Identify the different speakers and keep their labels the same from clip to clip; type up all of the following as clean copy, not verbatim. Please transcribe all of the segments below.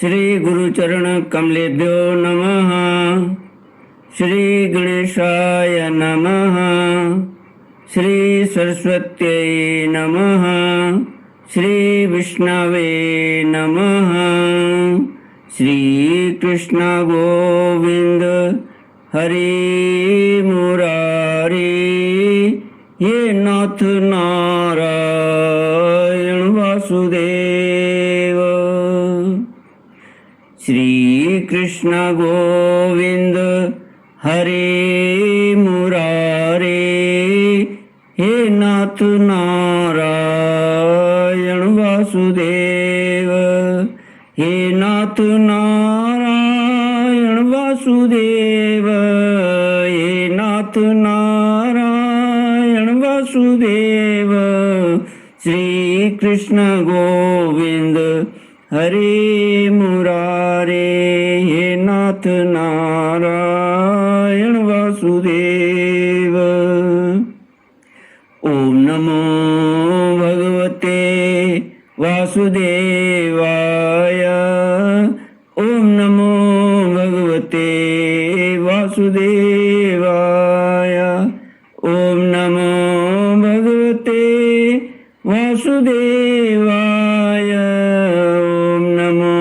Speaker 1: श्री गुरुचरण कमलेभ्यो नमः। श्री गणेशाय नमः। श्री सरस्वत्यै नमः। श्री विष्णवे नमः। श्री कृष्ण गोविंद हरि मुरारी, हे नाथ नारायण वासुदेव। श्री कृष्ण गोविंद हरे मुरारे, हे नाथ नारायण वासुदेव। हे नाथ नारायण वासुदेव। हे नाथ नारायण वासुदेव। श्री कृष्ण गोविंद हरे मुरारे, हे नाथ नारायण वासुदेव। ओम नमो भगवते वासुदेवाय। ओम नमो भगवते वासुदेवाय। ओम नमो भगवते वासुदेवाय। ओम नमो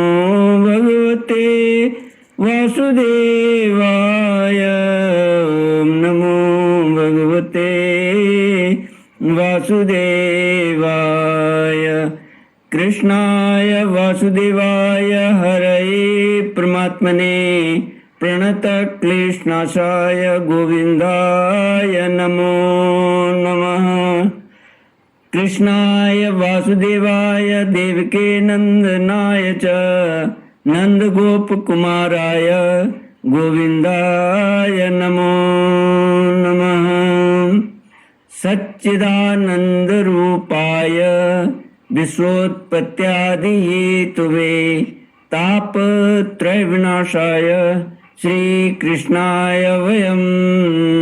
Speaker 1: भगवते वासुदेवाय। ओम नमो भगवते वासुदेवाय। कृष्णाय वासुदेवाय हरये परमात्मने प्रणतक्लेशनाशाय गोविन्दाय नमो नमः। कृष्णाय वासुदेवाय देवके नंदनाय च नंदगोपकुमाराय गोविन्दाय नमो नमः। सच्चिदानन्दरूपाय विश्वोत्पत्त्यादिहेतुवे तापत्रयविनाशाय श्रीकृष्णाय वयं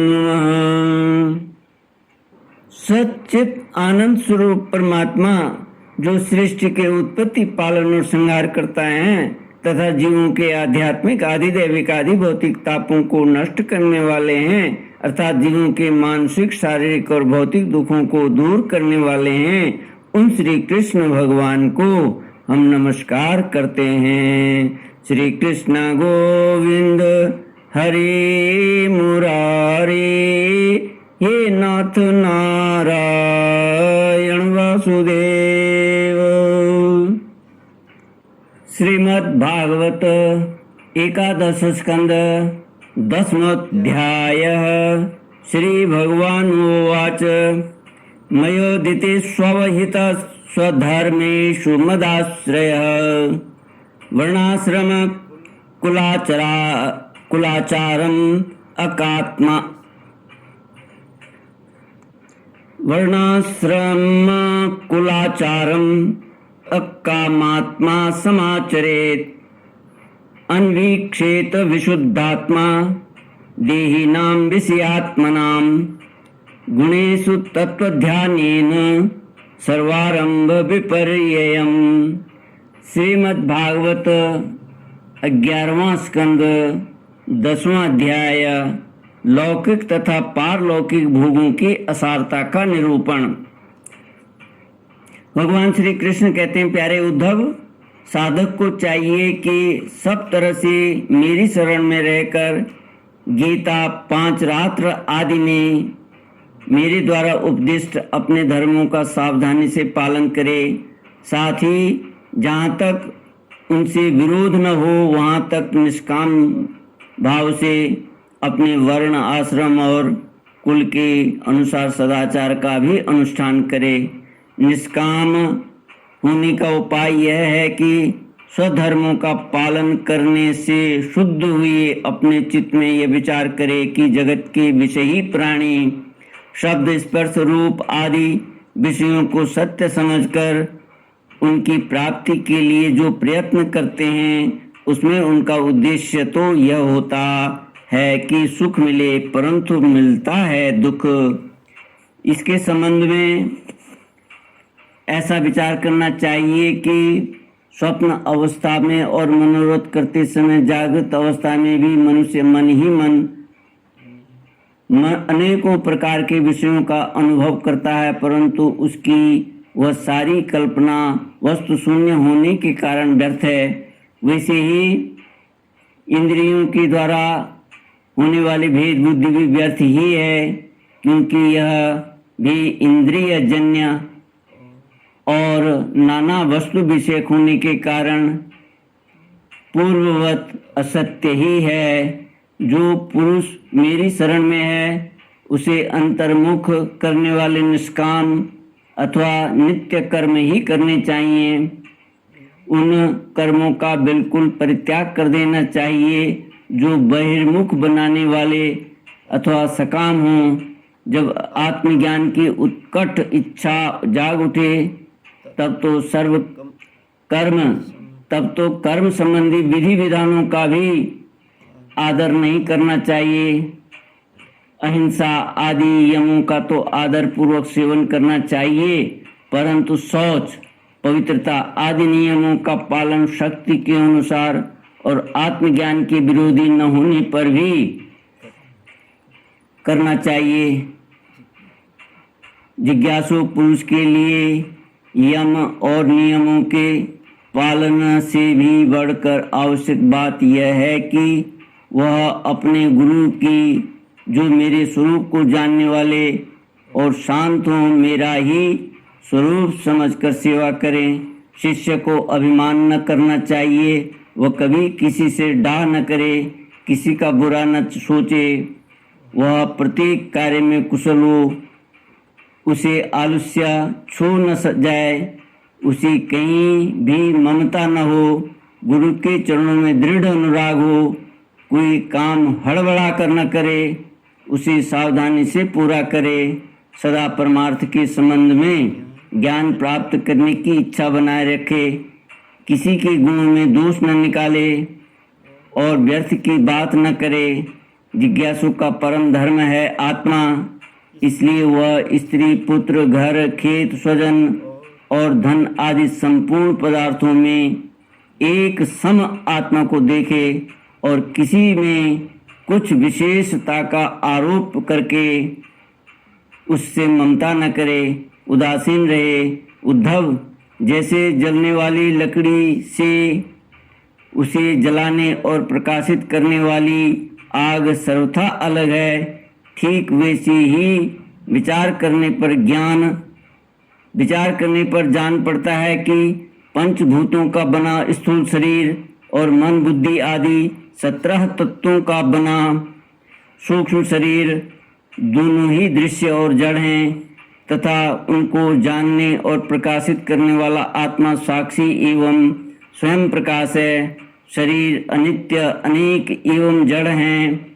Speaker 1: नमः। सच्चित आनंद स्वरूप परमात्मा जो सृष्टि के उत्पत्ति, पालन और संहार करता है तथा जीवों के आध्यात्मिक, आधिदैविक, आदि भौतिक तापों को नष्ट करने वाले हैं, अर्थात जीवों के मानसिक, शारीरिक और भौतिक दुखों को दूर करने वाले हैं, उन श्री कृष्ण भगवान को हम नमस्कार करते हैं। श्री कृष्ण गोविंद हरि मुरारी, हे नाथ नारायण वासुदेव। श्रीमद् भागवत एकादश स्कंद दशमोऽध्यायः। श्री भगवानुवाच मयोदिते स्वहित स्वधर्मेषु मदाश्रयः वर्णाश्रम कुलाचारम् अकात्मा वर्णाश्रम कुलाचारम् अकामात्मा समाचरेत् अन्वीक्षेत विशुद्धात्मा देहिनां विषयात्मनां गुणेषु तत्वध्यानेन सर्वारंभ विपर्ययम्। श्रीमद्भागवत 11वां स्कंद 10वां अध्याय लौकिक तथा पारलौकिक भोगों की असारता का निरूपण। भगवान श्री कृष्ण कहते हैं, प्यारे उद्धव, साधक को चाहिए कि सब तरह से मेरी शरण में रहकर गीता, 5 रात्र आदि में मेरे द्वारा उपदिष्ट अपने धर्मों का सावधानी से पालन करे। साथ ही जहाँ तक उनसे विरोध न हो वहाँ तक निष्काम भाव से अपने वर्ण, आश्रम और कुल के अनुसार सदाचार का भी अनुष्ठान करे। निष्काम होने का उपाय यह है कि स्वधर्मों का पालन करने से शुद्ध हुए अपने चित्त में यह विचार करे कि जगत के विषयी प्राणी शब्द स्पर्श रूप आदि विषयों को सत्य समझकर उनकी प्राप्ति के लिए जो प्रयत्न करते हैं उसमें उनका उद्देश्य तो यह होता है कि सुख मिले, परंतु मिलता है दुख। इसके संबंध में ऐसा विचार करना चाहिए कि स्वप्न अवस्था में और मनोरथ करते समय जागृत अवस्था में भी मनुष्य मन ही मन अनेकों प्रकार के विषयों का अनुभव करता है, परंतु उसकी वह सारी कल्पना वस्तु शून्य होने के कारण व्यर्थ है। वैसे ही इंद्रियों के द्वारा होने वाली भेद बुद्धि भी व्यर्थ ही है, क्योंकि यह भी इंद्रिय जन्य और नाना वस्तु विषयक होने के कारण पूर्ववत असत्य ही है। जो पुरुष मेरी शरण में है उसे अंतर्मुख करने वाले निष्काम अथवा नित्य कर्म ही करने चाहिए। उन कर्मों का बिल्कुल परित्याग कर देना चाहिए जो बहिर्मुख बनाने वाले अथवा सकाम हों। जब आत्मज्ञान की उत्कट इच्छा जाग उठे तब तो कर्म संबंधी विधि विधानों का भी आदर नहीं करना चाहिए। अहिंसा आदि यमों का तो आदर पूर्वक सेवन करना चाहिए, परंतु शौच, पवित्रता आदि नियमों का पालन शक्ति के अनुसार और आत्मज्ञान के विरोधी न होने पर भी करना चाहिए। जिज्ञासु पुरुष के लिए यम और नियमों के पालन से भी बढ़कर आवश्यक बात यह है कि वह अपने गुरु की, जो मेरे स्वरूप को जानने वाले और शांत हो, मेरा ही स्वरूप समझकर सेवा करें। शिष्य को अभिमान न करना चाहिए, वह कभी किसी से डाह न करे, किसी का बुरा न सोचे, वह प्रत्येक कार्य में कुशल हो, उसे आलस्य छू न जाए, उसी कहीं भी ममता न हो, गुरु के चरणों में दृढ़ अनुराग हो, कोई काम हड़बड़ा कर न करे, उसे सावधानी से पूरा करे, सदा परमार्थ के संबंध में ज्ञान प्राप्त करने की इच्छा बनाए रखे, किसी के गुणों में दोष न निकाले और व्यर्थ की बात न करे। जिज्ञासु का परम धर्म है आत्मा, इसलिए वह स्त्री, पुत्र, घर, खेत, स्वजन और धन आदि संपूर्ण पदार्थों में एक सम आत्मा को देखे और किसी में कुछ विशेषता का आरोप करके उससे ममता न करे, उदासीन रहे। उद्धव, जैसे जलने वाली लकड़ी से उसे जलाने और प्रकाशित करने वाली आग सर्वथा अलग है, ठीक वैसे ही विचार करने पर जान पड़ता है कि पंचभूतों का बना स्थूल शरीर और मन बुद्धि आदि 17 तत्वों का बना सूक्ष्म शरीर दोनों ही दृश्य और जड़ हैं, तथा उनको जानने और प्रकाशित करने वाला आत्मा साक्षी एवं स्वयं प्रकाश है। शरीर अनित्य, अनेक एवं जड़ हैं।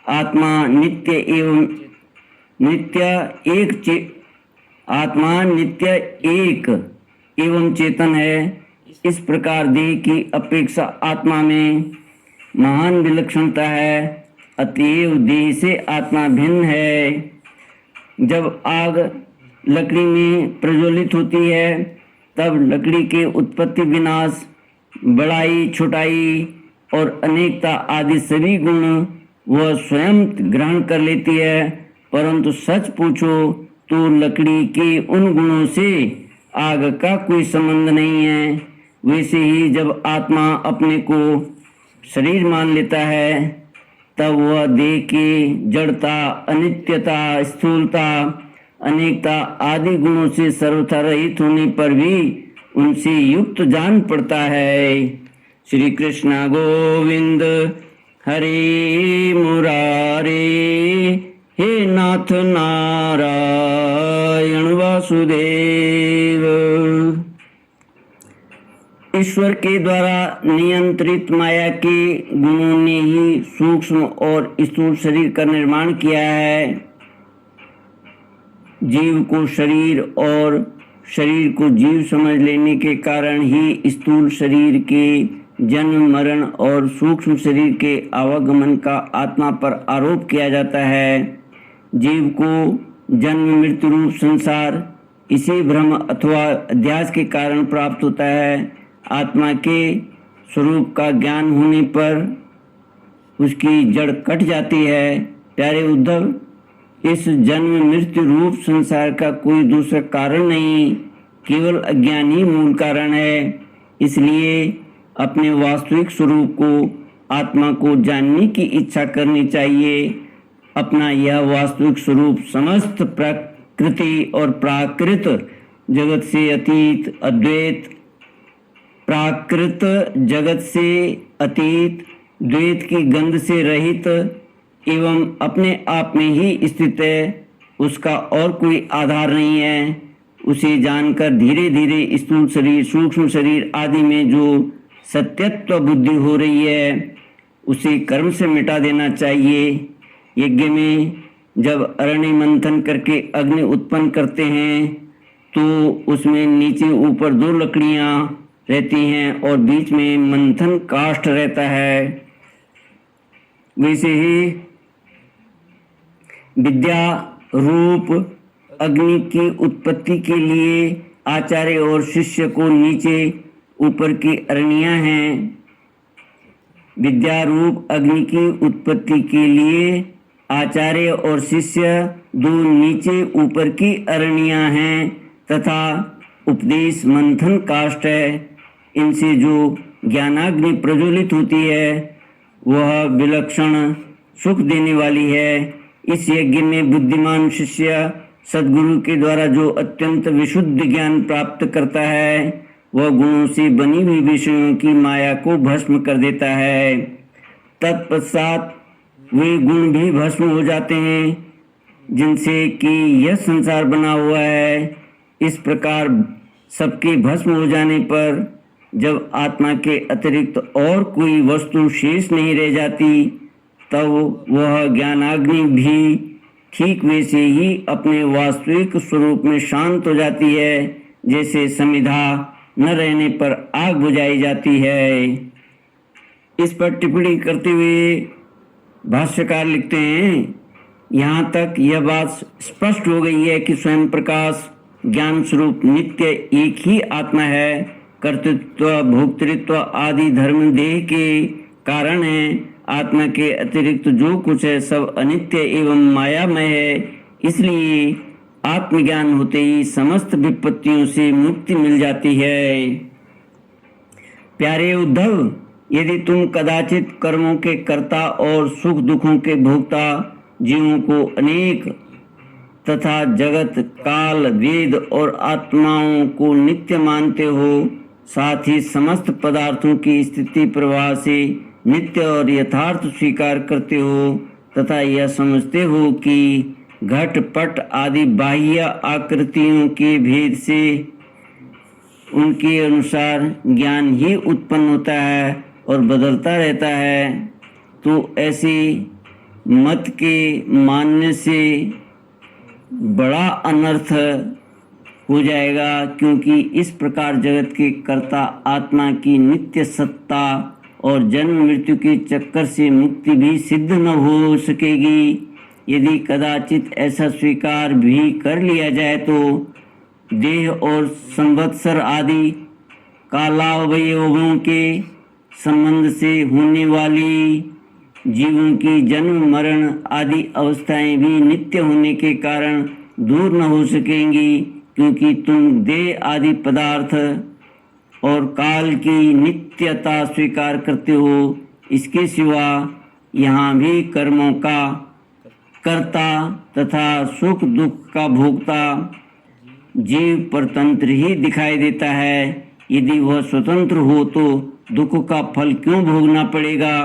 Speaker 1: आत्मा नित्य एक एवं चेतन है। इस प्रकार देह की अपेक्षा आत्मा में महान विलक्षणता है, अतएव देह से आत्मा भिन्न है। जब आग लकड़ी में प्रज्वलित होती है तब लकड़ी के उत्पत्ति, विनाश, बड़ाई, छोटाई और अनेकता आदि सभी गुण वह स्वयं ग्रहण कर लेती है, परंतु सच पूछो तो लकड़ी के उन गुणों से आग का कोई संबंध नहीं है। वैसे ही जब आत्मा अपने को शरीर मान लेता है तब वह देह की जड़ता, अनित्यता, स्थूलता, अनेकता आदि गुणों से सर्वथा रहित होने पर भी उनसे युक्त जान पड़ता है। श्री कृष्ण गोविंद हरे मुरारे, हे नाथ नारायण वासुदेव। ईश्वर के द्वारा नियंत्रित माया के गुणों ने ही सूक्ष्म और स्थूल शरीर का निर्माण किया है। जीव को शरीर और शरीर को जीव समझ लेने के कारण ही स्थूल शरीर के जन्म मरण और सूक्ष्म शरीर के आवागमन का आत्मा पर आरोप किया जाता है। जीव को जन्म मृत्यु रूप संसार इसी भ्रम अथवा अध्यास के कारण प्राप्त होता है। आत्मा के स्वरूप का ज्ञान होने पर उसकी जड़ कट जाती है। प्यारे उद्धव, इस जन्म मृत्यु रूप संसार का कोई दूसरा कारण नहीं, केवल अज्ञान ही मूल कारण है। इसलिए अपने वास्तविक स्वरूप को, आत्मा को जानने की इच्छा करनी चाहिए। अपना यह वास्तविक स्वरूप समस्त प्रकृति और प्राकृत जगत से अतीत, अद्वैत, प्राकृत जगत से अतीत, द्वैत की गंध से रहित एवं अपने आप में ही स्थित है। उसका और कोई आधार नहीं है। उसे जानकर धीरे धीरे स्थूल शरीर, सूक्ष्म शरीर आदि में जो सत्यत्व बुद्धि हो रही है उसे कर्म से मिटा देना चाहिए। यज्ञ में जब अरण्य मंथन करके अग्नि उत्पन्न करते हैं तो उसमें नीचे ऊपर 2 लकड़ियां रहती हैं और बीच में मंथन काष्ठ रहता है। वैसे ही विद्या रूप अग्नि की उत्पत्ति के लिए आचार्य और शिष्य को नीचे ऊपर की अरणियां हैं। विद्या रूप अग्नि की उत्पत्ति के लिए आचार्य और शिष्य 2 नीचे ऊपर की अरणियां हैं तथा उपदेश मंथन काष्ठ है। इनसे जो ज्ञानाग्नि प्रज्वलित होती है वह विलक्षण सुख देने वाली है। इस यज्ञ में बुद्धिमान शिष्य सद्गुरु के द्वारा जो अत्यंत विशुद्ध ज्ञान प्राप्त करता है वह गुणों से बनी हुई विषयों की माया को भस्म कर देता है। तत्पश्चात वे गुण भी भस्म हो जाते हैं जिनसे कि यह संसार बना हुआ है। इस प्रकार सबके भस्म हो जाने पर जब आत्मा के अतिरिक्त और कोई वस्तु शेष नहीं रह जाती तब वह ज्ञानाग्नि भी ठीक वैसे ही अपने वास्तविक स्वरूप में शांत हो जाती है जैसे समिधा न रहने पर आग बुझाई जाती है। इस पर टिप्पणी करते हुए भाष्यकार लिखते हैं, यहाँ तक यह बात स्पष्ट हो गई है कि स्वयं प्रकाश ज्ञान स्वरूप नित्य एक ही आत्मा है। कर्तृत्व, भोक्तृत्व आदि धर्म देह के कारण है। आत्मा के अतिरिक्त जो कुछ है सब अनित्य एवं मायामय है। इसलिए आत्मज्ञान होते ही समस्त विपत्तियों से मुक्ति मिल जाती है। प्यारे उद्धव, यदि तुम कदाचित कर्मों के कर्ता और सुख दुखों के भोक्ता जीवों को अनेक तथा जगत, काल, वेद और आत्माओं को नित्य मानते हो, साथ ही समस्त पदार्थों की स्थिति प्रवाह से नित्य और यथार्थ स्वीकार करते हो तथा यह समझते हो कि घट पट आदि बाह्य आकृतियों के भेद से उनके अनुसार ज्ञान ही उत्पन्न होता है और बदलता रहता है, तो ऐसे मत के मानने से बड़ा अनर्थ हो जाएगा, क्योंकि इस प्रकार जगत के कर्ता आत्मा की नित्य सत्ता और जन्म मृत्यु के चक्कर से मुक्ति भी सिद्ध न हो सकेगी। यदि कदाचित ऐसा स्वीकार भी कर लिया जाए तो देह और संवत्सर आदि कालावयवों के संबंध से होने वाली जीवों की जन्म मरण आदि अवस्थाएं भी नित्य होने के कारण दूर न हो सकेंगी, क्योंकि तुम देह आदि पदार्थ और काल की नित्यता स्वीकार करते हो। इसके सिवा यहाँ भी कर्मों का कर्ता तथा सुख दुख का भोक्ता जीव परतंत्र ही दिखाई देता है। यदि वह स्वतंत्र हो तो दुख का फल क्यों भोगना पड़ेगा,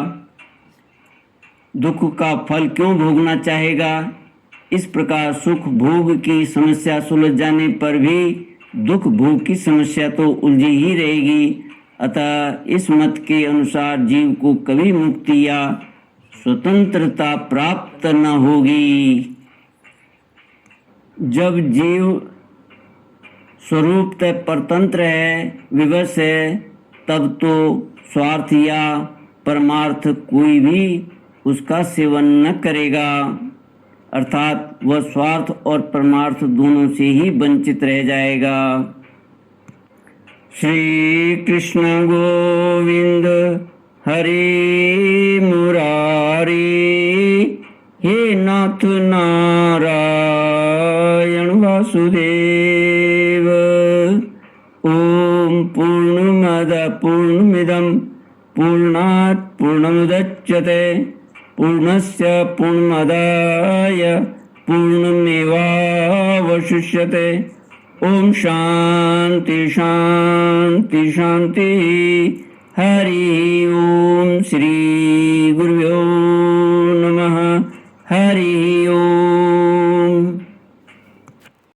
Speaker 1: दुख का फल क्यों भोगना चाहेगा। इस प्रकार सुख भोग की समस्या सुलझ जाने पर भी दुख भोग की समस्या तो उलझी ही रहेगी। अतः इस मत के अनुसार जीव को कभी मुक्ति या स्वतंत्रता प्राप्त न होगी। जब जीव स्वरूपतः परतंत्र है, विवश है, तब तो स्वार्थ या परमार्थ कोई भी उसका सेवन न करेगा, अर्थात वह स्वार्थ और परमार्थ दोनों से ही वंचित रह जाएगा। श्री कृष्ण गोविंद हरे मुरारी, हे नाथ नारायण वासुदेव। ओम पूर्णमद पूर्णमिदं पूर्णात् पूर्णमुदच्यते पूर्णस्य पूर्णमादाय पूर्णमेवावशिष्यते। ओम शांति शांति शांति। हरि ओम श्री गुरुभ्यो नमः। हरि ओम।